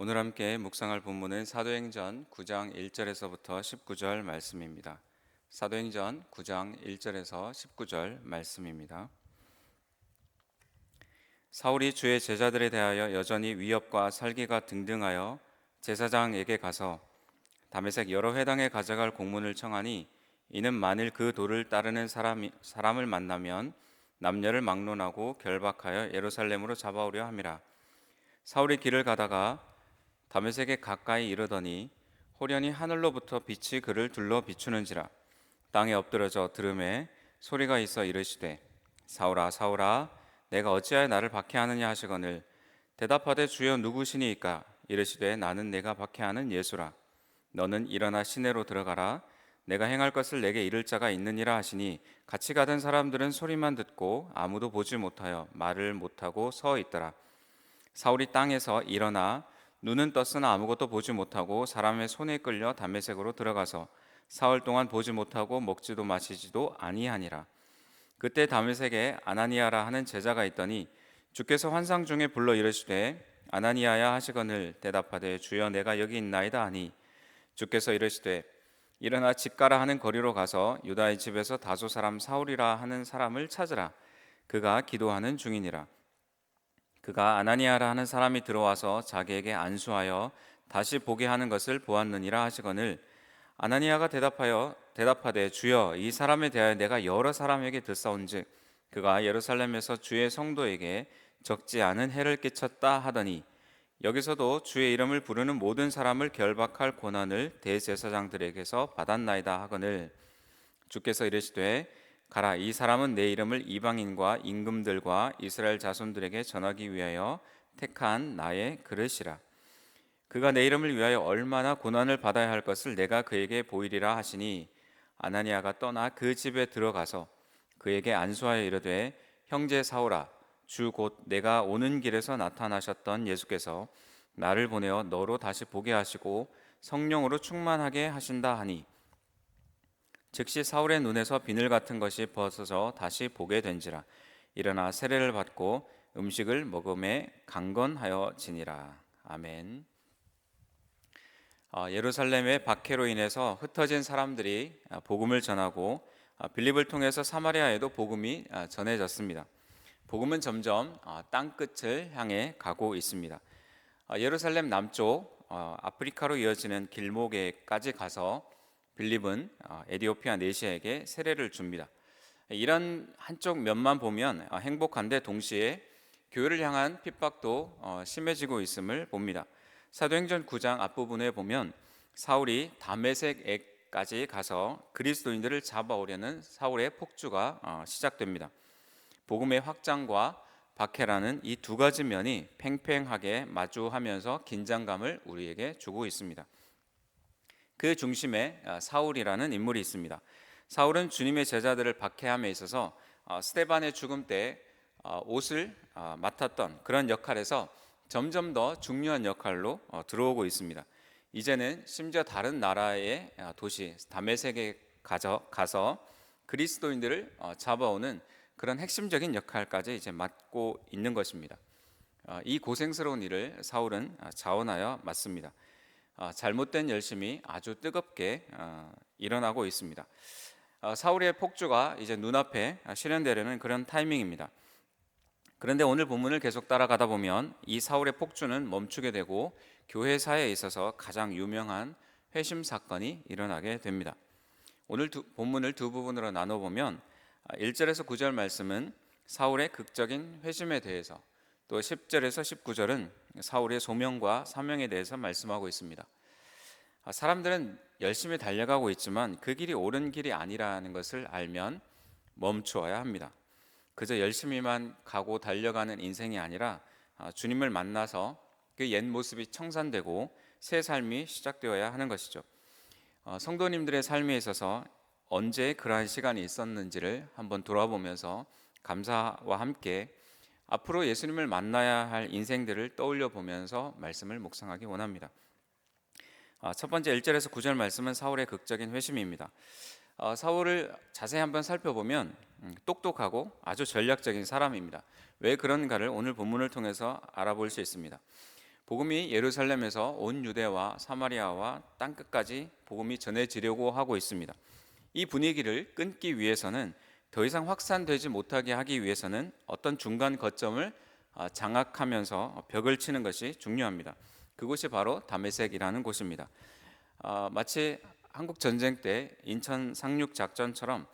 오늘 함께 묵상할 본문은 사도행전 9장 1절에서부터 19절 말씀입니다. 사도행전 9장 1절에서 19절 말씀입니다. 사울이 주의 제자들에 대하여 여전히 위협과 살기가 등등하여 제사장에게 가서 다메섹 여러 회당에 가져갈 공문을 청하니, 이는 만일 그 도를 따르는 사람을 만나면 남녀를 막론하고 결박하여 예루살렘으로 잡아오려 함이라. 사울이 길을 가다가 다메섹에 가까이 이르더니 호련히 하늘로부터 빛이 그를 둘러 비추는지라. 땅에 엎드러져 들음에 소리가 있어 이르시되, 사울아 사울아, 내가 어찌하여 나를 박해하느냐 하시거늘, 대답하되 주여 누구시니이까? 이르시되 나는 내가 박해하는 예수라. 너는 일어나 시내로 들어가라. 내가 행할 것을 내게 이를 자가 있느니라 하시니, 같이 가던 사람들은 소리만 듣고 아무도 보지 못하여 말을 못하고 서 있더라. 사울이 땅에서 일어나 눈은 떴으나 아무것도 보지 못하고 사람의 손에 끌려 다메섹으로 들어가서 사흘 동안 보지 못하고 먹지도 마시지도 아니하니라. 그때 다메섹에 아나니아라 하는 제자가 있더니 주께서 환상 중에 불러 이르시되, 아나니아야 하시거늘, 대답하되 주여 내가 여기 있나이다 하니, 주께서 이르시되 일어나 집 가라 하는 거리로 가서 유다의 집에서 다소 사람 사울이라 하는 사람을 찾으라. 그가 기도하는 중이니라. 그가 아나니아라 하는 사람이 들어와서 자기에게 안수하여 다시 보게 하는 것을 보았느니라 하시거늘, 아나니아가 대답하되 주여, 이 사람에 대하여 내가 여러 사람에게 듣사온즉 그가 예루살렘에서 주의 성도에게 적지 않은 해를 끼쳤다 하더니, 여기서도 주의 이름을 부르는 모든 사람을 결박할 권한을 대제사장들에게서 받았나이다 하거늘, 주께서 이르시되 가라, 이 사람은 내 이름을 이방인과 임금들과 이스라엘 자손들에게 전하기 위하여 택한 나의 그릇이라. 그가 내 이름을 위하여 얼마나 고난을 받아야 할 것을 내가 그에게 보이리라 하시니, 아나니아가 떠나 그 집에 들어가서 그에게 안수하여 이르되, 형제 사울아, 주 곧 내가 오는 길에서 나타나셨던 예수께서 나를 보내어 너로 다시 보게 하시고 성령으로 충만하게 하신다 하니, 즉시 사울의 눈에서 비늘 같은 것이 벗어져 다시 보게 된지라. 일어나 세례를 받고 음식을 먹음에 강건하여 지니라. 아멘. 예루살렘의 박해로 인해서 흩어진 사람들이 복음을 전하고 빌립을 통해서 사마리아에도 복음이 전해졌습니다. 복음은 점점 땅끝을 향해 가고 있습니다. 예루살렘 남쪽 아프리카로 이어지는 길목에까지 가서 빌립은 에디오피아 내시에게 세례를 줍니다. 이런 한쪽 면만 보면 행복한데 동시에 교회를 향한 핍박도 심해지고 있음을 봅니다. 사도행전 9장 앞부분에 보면 사울이 다메섹에까지 가서 그리스도인들을 잡아오려는 사울의 폭주가 시작됩니다. 복음의 확장과 박해라는 이 두 가지 면이 팽팽하게 마주하면서 긴장감을 우리에게 주고 있습니다. 그 중심에 사울이라는 인물이 있습니다. 사울은 주님의 제자들을 박해함에 있어서 스데반의 죽음 때 옷을 맡았던 그런 역할에서 점점 더 중요한 역할로 들어오고 있습니다. 이제는 심지어 다른 나라의 도시 다메섹에 가서 그리스도인들을 잡아오는 그런 핵심적인 역할까지 이제 맡고 있는 것입니다. 이 고생스러운 일을 사울은 자원하여 맡습니다. 잘못된 열심이 아주 뜨겁게 일어나고 있습니다. 사울의 폭주가 이제 눈앞에 실현되려는 그런 타이밍입니다. 그런데 오늘 본문을 계속 따라가다 보면 이 사울의 폭주는 멈추게 되고 교회사에 있어서 가장 유명한 회심 사건이 일어나게 됩니다. 오늘 본문을 두 부분으로 나눠보면 1절에서 9절 말씀은 사울의 극적인 회심에 대해서, 또 10절에서 19절은 사울의 소명과 사명에 대해서 말씀하고 있습니다. 사람들은 열심히 달려가고 있지만 그 길이 옳은 길이 아니라는 것을 알면 멈추어야 합니다. 그저 열심히만 가고 달려가는 인생이 아니라 주님을 만나서 그 옛 모습이 청산되고 새 삶이 시작되어야 하는 것이죠. 성도님들의 삶에 있어서 언제 그러한 시간이 있었는지를 한번 돌아보면서 감사와 함께 앞으로 예수님을 만나야 할 인생들을 떠올려 보면서 말씀을 묵상하기 원합니다. 첫 번째 1절에서 9절 말씀은 사울의 극적인 회심입니다. 사울을 자세히 한번 살펴보면 똑똑하고 아주 전략적인 사람입니다. 왜 그런가를 오늘 본문을 통해서 알아볼 수 있습니다. 복음이 예루살렘에서 온 유대와 사마리아와 땅끝까지 복음이 전해지려고 하고 있습니다. 이 분위기를 끊기 위해서는 더 이상 확산되지 못하게 하기 위해서는 어떤 중간 거점을 장악하면서 벽을 치는 것이 중요합니다. 그곳이 바로 다메섹이라는 곳입니다. 마치 한국 전쟁 때 인천 상륙 작전처럼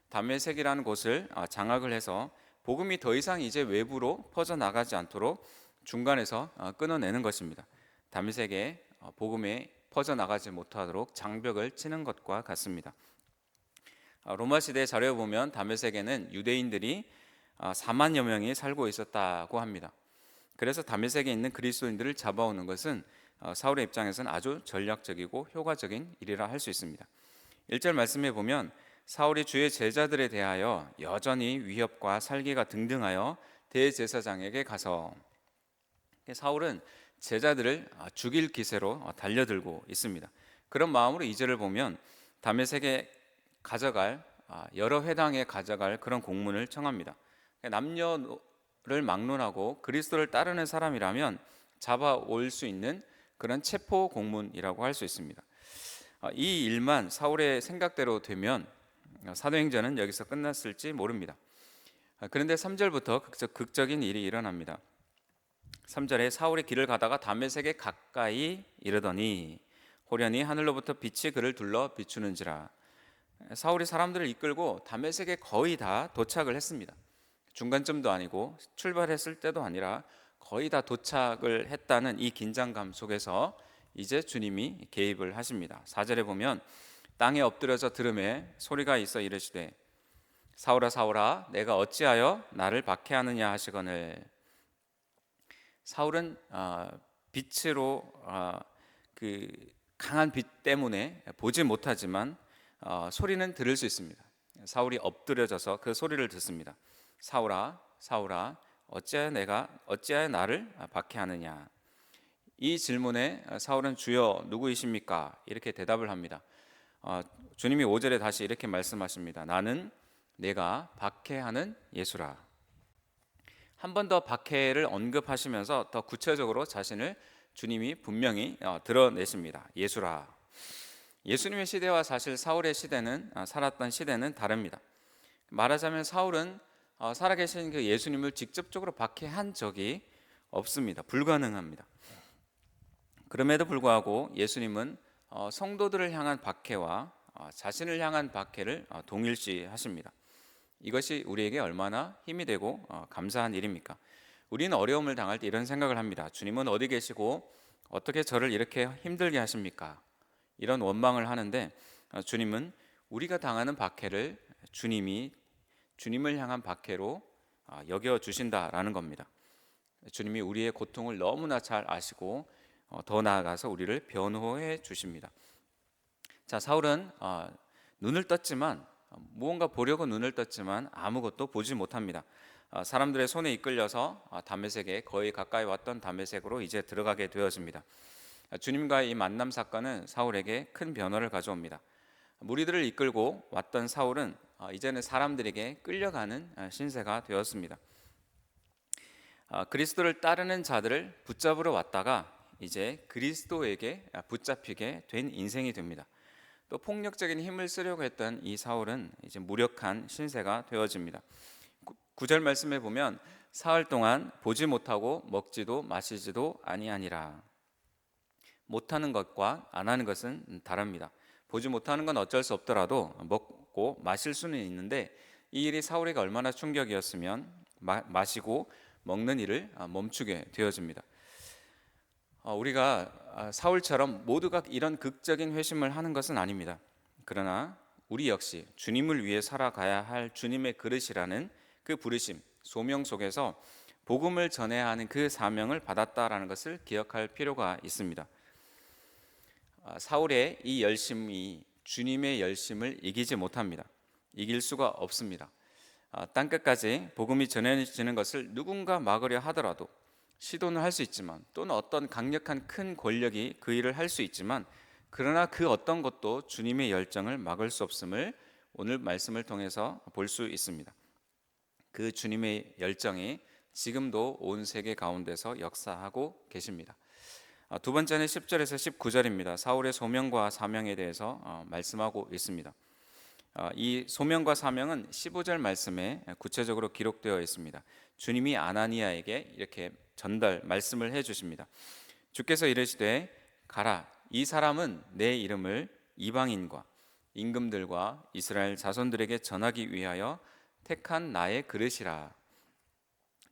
다메섹이라는 곳을 장악을 해서 복음이 더 이상 이제 외부로 퍼져 나가지 않도록 중간에서 끊어내는 것입니다. 다메섹에 복음이 퍼져 나가지 못하도록 장벽을 치는 것과 같습니다. 로마 시대 자료에 보면 다메섹에는 유대인들이 4만여 명이 살고 있었다고 합니다. 그래서 다메섹에 있는 그리스도인들을 잡아오는 것은 사울의 입장에서는 아주 전략적이고 효과적인 일이라 할 수 있습니다. 1절 말씀해 보면 사울이 주의 제자들에 대하여 여전히 위협과 살기가 등등하여 대제사장에게 가서, 사울은 제자들을 죽일 기세로 달려들고 있습니다. 그런 마음으로 2절을 보면 다메섹에 가져갈 여러 회당에 가져갈 그런 공문을 청합니다. 남녀를 막론하고 그리스도를 따르는 사람이라면 잡아올 수 있는 그런 체포 공문이라고 할 수 있습니다. 이 일만 사울의 생각대로 되면 사도행전은 여기서 끝났을지 모릅니다. 그런데 3절부터 극적인 일이 일어납니다. 3절에 사울이 길을 가다가 다메섹에 가까이 이르더니 호련히 하늘로부터 빛이 그를 둘러 비추는지라. 사울이 사람들을 이끌고 다메섹에 거의 다 도착을 했습니다. 중간점도 아니고 출발했을 때도 아니라 거의 다 도착을 했다는 이 긴장감 속에서 이제 주님이 개입을 하십니다. 4절에 보면 땅에 엎드려져 들음에 소리가 있어 이르시되 사울아 사울아 내가 어찌하여 나를 박해하느냐 하시거늘. 사울은 빛으로 그 강한 빛 때문에 보지 못하지만 소리는 들을 수 있습니다. 사울이 엎드려져서 그 소리를 듣습니다. 사울아 사울아 어찌하여 나를 박해하느냐. 이 질문에 사울은 주여 누구이십니까? 이렇게 대답을 합니다. 주님이 5절에 다시 이렇게 말씀하십니다. 나는 내가 박해하는 예수라. 한 번 더 박해를 언급하시면서 더 구체적으로 자신을 주님이 분명히 드러내십니다. 예수라. 예수님의 시대와 사실 사울의 시대는 살았던 시대는 다릅니다. 말하자면 사울은 살아계신 그 예수님을 직접적으로 박해한 적이 없습니다. 불가능합니다. 그럼에도 불구하고 예수님은 성도들을 향한 박해와 자신을 향한 박해를 동일시하십니다. 이것이 우리에게 얼마나 힘이 되고 감사한 일입니까? 우리는 어려움을 당할 때 이런 생각을 합니다. 주님은 어디 계시고 어떻게 저를 이렇게 힘들게 하십니까? 이런 원망을 하는데 주님은 우리가 당하는 박해를 주님을 향한 박해로 여겨 주신다라는 겁니다. 주님이 우리의 고통을 너무나 잘 아시고 더 나아가서 우리를 변호해 주십니다. 자, 사울은 눈을 떴지만 무언가 보려고 눈을 떴지만 아무것도 보지 못합니다. 사람들의 손에 이끌려서 다메섹에 거의 가까이 왔던 다메섹으로 이제 들어가게 되어집니다. 주님과의 이 만남 사건은 사울에게 큰 변화를 가져옵니다. 무리들을 이끌고 왔던 사울은 이제는 사람들에게 끌려가는 신세가 되었습니다. 그리스도를 따르는 자들을 붙잡으러 왔다가 이제 그리스도에게 붙잡히게 된 인생이 됩니다. 또 폭력적인 힘을 쓰려고 했던 이 사울은 이제 무력한 신세가 되어집니다. 9절 말씀에 보면 사흘 동안 보지 못하고 먹지도 마시지도 아니하니라. 못하는 것과 안 하는 것은 다릅니다. 보지 못하는 건 어쩔 수 없더라도 먹고 마실 수는 있는데 이 일이 사울에게 얼마나 충격이었으면 마시고 먹는 일을 멈추게 되어집니다. 우리가 사울처럼 모두가 이런 극적인 회심을 하는 것은 아닙니다. 그러나 우리 역시 주님을 위해 살아가야 할 주님의 그릇이라는 그 부르심, 소명 속에서 복음을 전해야 하는 그 사명을 받았다라는 것을 기억할 필요가 있습니다. 사울의 이 열심이 주님의 열심을 이기지 못합니다. 이길 수가 없습니다. 땅끝까지 복음이 전해지는 것을 누군가 막으려 하더라도 시도는 할 수 있지만 또는 어떤 강력한 큰 권력이 그 일을 할 수 있지만 그러나 그 어떤 것도 주님의 열정을 막을 수 없음을 오늘 말씀을 통해서 볼 수 있습니다. 그 주님의 열정이 지금도 온 세계 가운데서 역사하고 계십니다. 두 번째는 10절에서 19절입니다. 사울의 소명과 사명에 대해서 말씀하고 있습니다. 이 소명과 사명은 15절 말씀에 구체적으로 기록되어 있습니다. 주님이 아나니아에게 이렇게 말씀을 해 주십니다. 주께서 이르시되 가라, 이 사람은 내 이름을 이방인과 임금들과 이스라엘 자손들에게 전하기 위하여 택한 나의 그릇이라.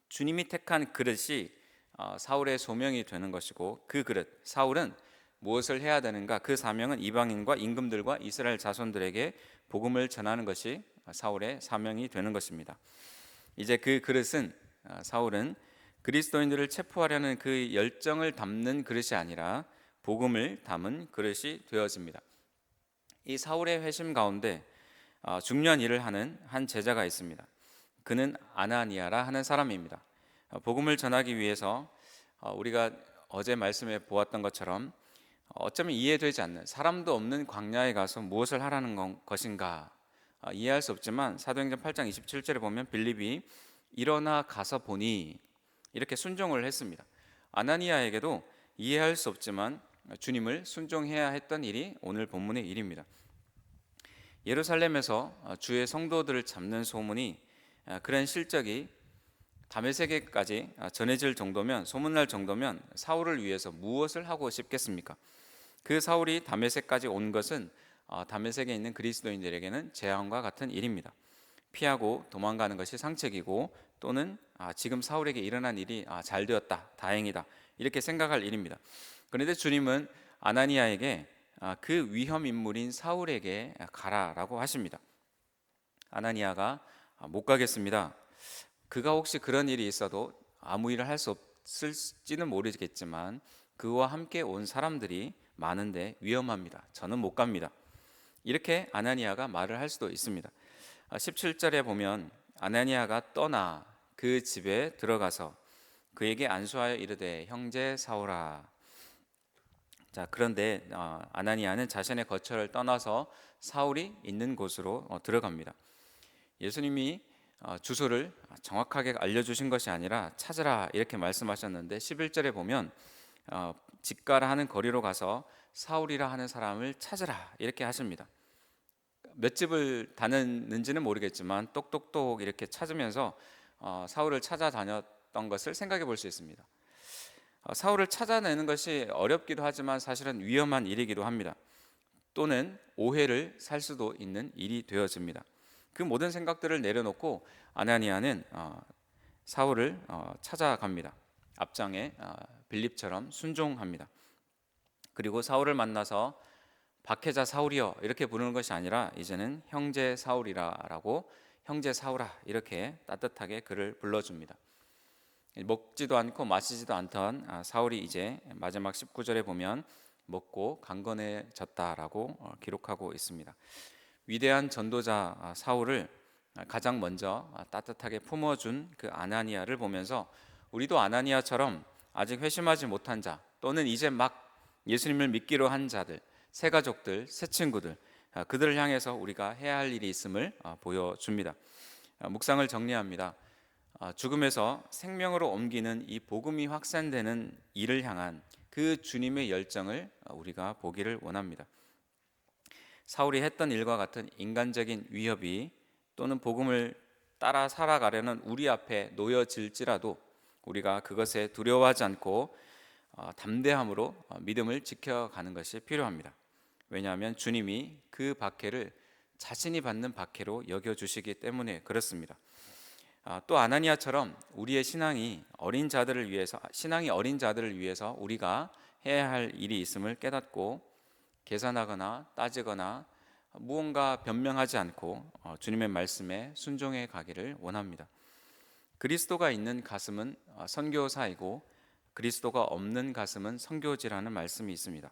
주님이 택한 그릇이 사울의 소명이 되는 것이고, 그 그릇, 사울은 무엇을 해야 되는가? 그 사명은 이방인과 임금들과 이스라엘 자손들에게 복음을 전하는 것이 사울의 사명이 되는 것입니다. 이제 그 그릇은, 사울은 그리스도인들을 체포하려는 그 열정을 담는 그릇이 아니라 복음을 담은 그릇이 되어집니다. 이 사울의 회심 가운데 중요한 일을 하는 한 제자가 있습니다. 그는 아나니아라 하는 사람입니다. 복음을 전하기 위해서 우리가 어제 말씀에 보았던 것처럼 어쩌면 이해되지 않는, 사람도 없는 광야에 가서 무엇을 하라는 것인가 이해할 수 없지만, 사도행전 8장 27절에 보면 빌립이 일어나 가서 보니 이렇게 순종을 했습니다. 아나니아에게도 이해할 수 없지만 주님을 순종해야 했던 일이 오늘 본문의 일입니다. 예루살렘에서 주의 성도들을 잡는 소문이, 그런 실적이 다메섹에까지 전해질 정도면, 소문날 정도면 사울을 위해서 무엇을 하고 싶겠습니까? 그 사울이 다메섹까지 온 것은 다메섹에 있는 그리스도인들에게는 재앙과 같은 일입니다. 피하고 도망가는 것이 상책이고, 또는 지금 사울에게 일어난 일이 잘 되었다, 다행이다, 이렇게 생각할 일입니다. 그런데 주님은 아나니아에게 그 위험 인물인 사울에게 가라라고 하십니다. 아나니아가 못 가겠습니다. 그가 혹시 그런 일이 있어도 아무 일을 할 수 없을지는 모르겠지만 그와 함께 온 사람들이 많은데 위험합니다. 저는 못 갑니다. 이렇게 아나니아가 말을 할 수도 있습니다. 17절에 보면 아나니아가 떠나 그 집에 들어가서 그에게 안수하여 이르되 형제 사울아. 자, 그런데 아나니아는 자신의 거처를 떠나서 사울이 있는 곳으로 들어갑니다. 예수님이 주소를 정확하게 알려주신 것이 아니라 찾으라 이렇게 말씀하셨는데, 11절에 보면 집 가라 하는 거리로 가서 사울이라 하는 사람을 찾으라 이렇게 하십니다. 몇 집을 다녔는지는 모르겠지만 똑똑똑 이렇게 찾으면서 사울을 찾아다녔던 것을 생각해 볼 수 있습니다. 사울을 찾아내는 것이 어렵기도 하지만 사실은 위험한 일이기도 합니다. 또는 오해를 살 수도 있는 일이 되어집니다. 그 모든 생각들을 내려놓고 아나니아는 사울을 찾아갑니다. 앞장에 빌립처럼 순종합니다. 그리고 사울을 만나서 박해자 사울이여 이렇게 부르는 것이 아니라 이제는 형제 사울이라라고, 형제 사울아 이렇게 따뜻하게 그를 불러줍니다. 먹지도 않고 마시지도 않던 사울이 이제 마지막 19절에 보면 먹고 강건해졌다라고 기록하고 있습니다. 위대한 전도자 사울을 가장 먼저 따뜻하게 품어준 그 아나니아를 보면서 우리도 아나니아처럼 아직 회심하지 못한 자, 또는 이제 막 예수님을 믿기로 한 자들, 새 가족들, 새 친구들, 그들을 향해서 우리가 해야 할 일이 있음을 보여줍니다. 묵상을 정리합니다. 죽음에서 생명으로 옮기는 이 복음이 확산되는 일을 향한 그 주님의 열정을 우리가 보기를 원합니다. 사울이 했던 일과 같은 인간적인 위협이 또는 복음을 따라 살아가려는 우리 앞에 놓여질지라도 우리가 그것에 두려워하지 않고 담대함으로 믿음을 지켜가는 것이 필요합니다. 왜냐하면 주님이 그 박해를 자신이 받는 박해로 여겨주시기 때문에 그렇습니다. 또 아나니아처럼 우리의 신앙이 어린 자들을 위해서 우리가 해야 할 일이 있음을 깨닫고 계산하거나 따지거나 무언가 변명하지 않고 주님의 말씀에 순종해 가기를 원합니다. 그리스도가 있는 가슴은 선교사이고 그리스도가 없는 가슴은 선교지라는 말씀이 있습니다.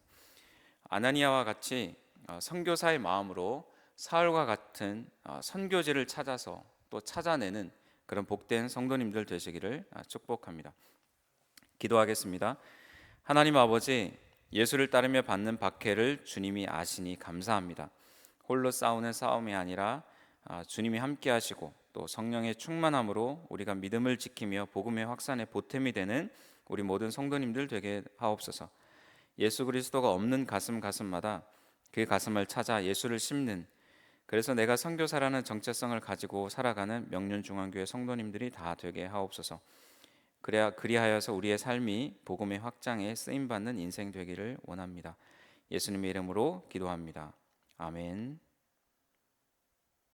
아나니아와 같이 선교사의 마음으로 사울과 같은 선교지를 찾아서 또 찾아내는 그런 복된 성도님들 되시기를 축복합니다. 기도하겠습니다. 하나님 아버지, 예수를 따르며 받는 박해를 주님이 아시니 감사합니다. 홀로 싸우는 싸움이 아니라 주님이 함께 하시고 또 성령의 충만함으로 우리가 믿음을 지키며 복음의 확산의 보탬이 되는 우리 모든 성도님들 되게 하옵소서. 예수 그리스도가 없는 가슴마다 그 가슴을 찾아 예수를 심는, 그래서 내가 선교사라는 정체성을 가지고 살아가는 명륜중앙교회 성도님들이 다 되게 하옵소서. 그리하여서 우리의 삶이 복음의 확장에 쓰임 받는 인생 되기를 원합니다. 예수님의 이름으로 기도합니다. 아멘.